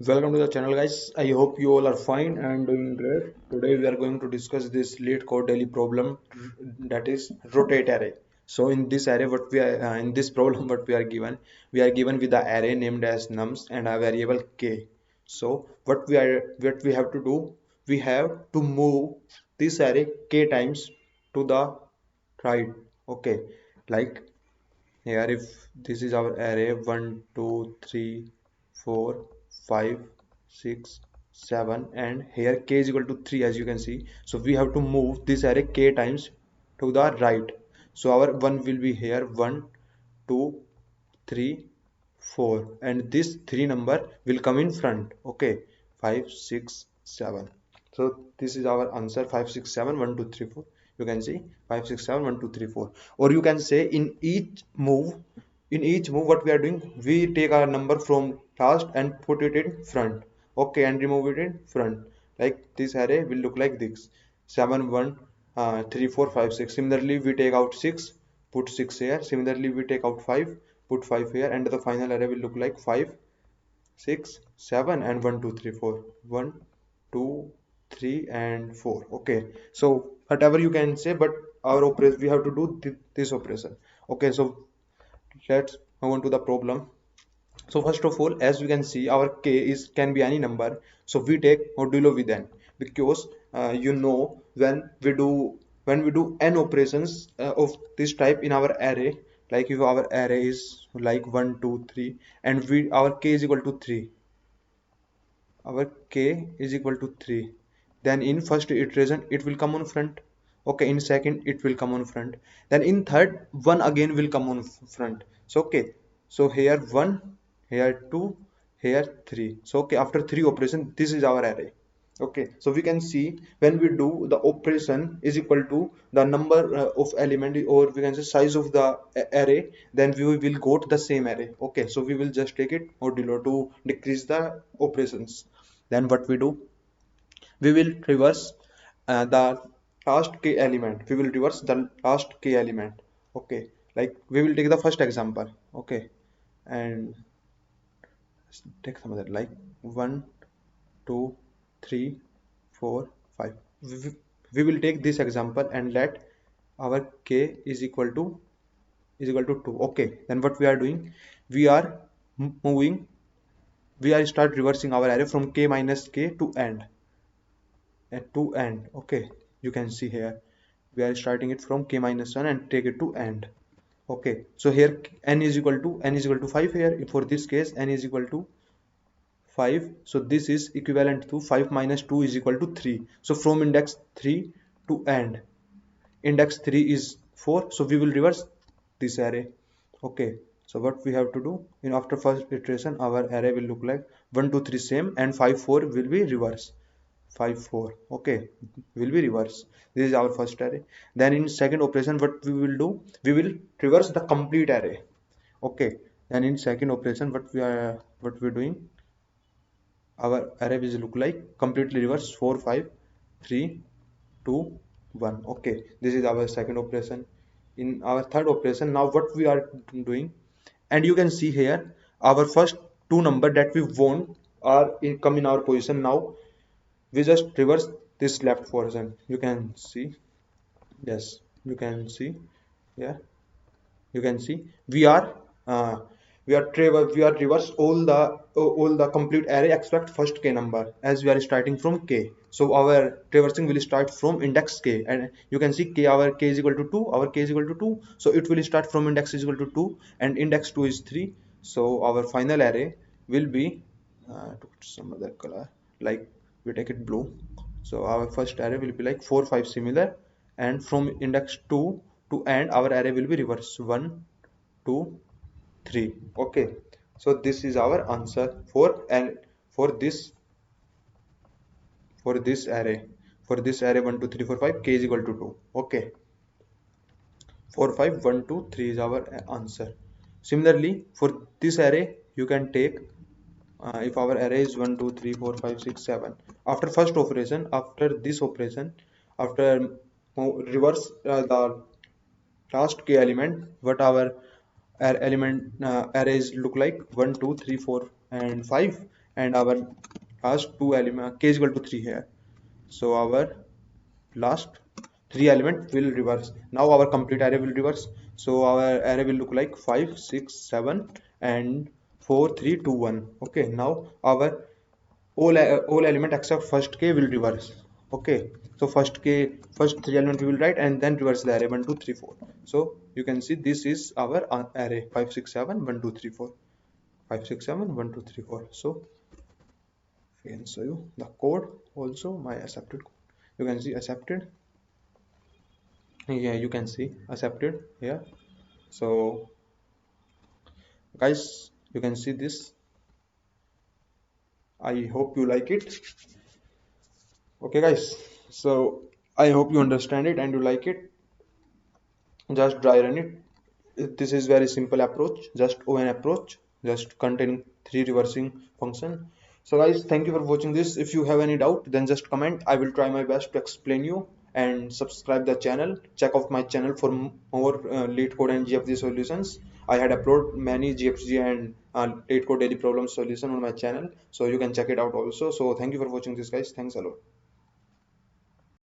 Welcome to the channel, guys. I hope you all are fine and doing great. Today we are going to discuss this lead code daily problem, that is rotate array. So in this array, what we are in this problem, what we are given with the array named as nums and a variable k. So what we have to do, we have to move this array k times to the right. Okay, like here, if this is our array 1, 2, 3, 4, 5, 6, 7, and here k is equal to 3 as you can see. So we have to move this array k times to the right. So our 1 will be here 1, 2, 3, 4, and this 3 number will come in front. Okay, 5, 6, 7. So this is our answer 5, 6, 7, 1, 2, 3, 4. You can see 5, 6, 7, 1, 2, 3, 4. Or you can say in each move what we are doing, we take our number from last and put it in front. Okay, and remove it in front. Like this array will look like this 7, 1, 3, 4, 5, 6. Similarly, we take out 6, put 6 here. Similarly, we take out 5, put 5 here, and the final array will look like 5, 6, 7, and 1, 2, 3, 4. 1, 2, 3, and 4. Okay, so whatever you can say, but our operation we have to do this operation. Okay, so let's move on to the problem. So first of all, as we can see, our k is can be any number. So we take modulo with n, because when we do n operations of this type in our array, like if our array is like 1, 2, 3, and we our k is equal to 3, our k is equal to 3, then in first iteration it will come on front. Okay, in second it will come on front, then in third one again will come on front. So okay, so here 1, here 2, here 3. So okay, after 3 operation, this is our array. Okay, so we can see when we do the operation is equal to the number of element, or we can say size of the array, then we will go to the same array. Okay, so we will just take it modulo to decrease the operations. Then what we do, we will reverse the last k element. We will reverse the last k element. Okay, like we will take the first example. Okay, and take some other like 1, 2, 3, 4, 5. We will take this example and let our k is equal to 2. Okay, then what we are doing, we are moving, we are start reversing our array from k minus k to end, okay, you can see here we are starting it from k minus 1 and take it to end. Okay, so here n is equal to 5. Here for this case n is equal to 5, so this is equivalent to 5 minus 2 is equal to 3. So from index 3 to end, index 3 is 4, so we will reverse this array. Okay, so what we have to do, in after first iteration our array will look like 1, 2, 3 same, and 5, 4 will be reverse. 5, 4, okay, will be reverse. This is our first array. Then in second operation what we will do, we will reverse the complete array. Okay, then in second operation what we're doing, our array will look like completely reverse 4, 5, 3, 2, 1. Okay, this is our second operation. In our third operation, now what we are doing, and you can see here our first two number that we want come in our position. Now we just reverse this left portion. You can see, yes, you can see, yeah, you can see uh, we are reverse all the complete array except first k number, as we are starting from k. So our traversing will start from index k, and you can see k, our k is equal to 2, our k is equal to 2, so it will start from index is equal to 2 and index 2 is 3. So our final array will be to put some other color, like we take it blue. So our first array will be like 4, 5 similar, and from index 2 to end our array will be reverse 1, 2, 3. Okay, so this is our answer for this for this array 1, 2, 3, 4, 5, k is equal to 2. Okay, 4, 5, 1, 2, 3 is our answer. Similarly, for this array you can take, if our array is 1, 2, 3, 4, 5, 6, 7, after first operation, after this operation, after reverse the last k element, what our element arrays look like 1, 2, 3, 4, and 5, and our last two element k is equal to 3 here. So our last three element will reverse. Now our complete array will reverse. So our array will look like 5 6 7 and 4 3 2 1. Okay, now our all element except first k will reverse. Okay, so first three element we will write and then reverse the array 1 2 3 4. So you can see this is our array 5 6 7 1 2 3 4 5 6 7 1 2 3 4. So I can show you the code also, my accepted code. You can see accepted. Yeah, you can see accepted here. So guys, you can see this. I hope you like it. Okay guys, so I hope you understand it and you like it. Just dry run it. This is very simple approach, just ON approach, just containing three reversing function. So guys, thank you for watching this. If you have any doubt, then just comment. I will try my best to explain you. And subscribe the channel, check out my channel for more LeetCode and GFG solutions. I had uploaded many GFG and LeetCode daily problem solution on my channel, so you can check it out also. So thank you for watching this guys. Thanks a lot.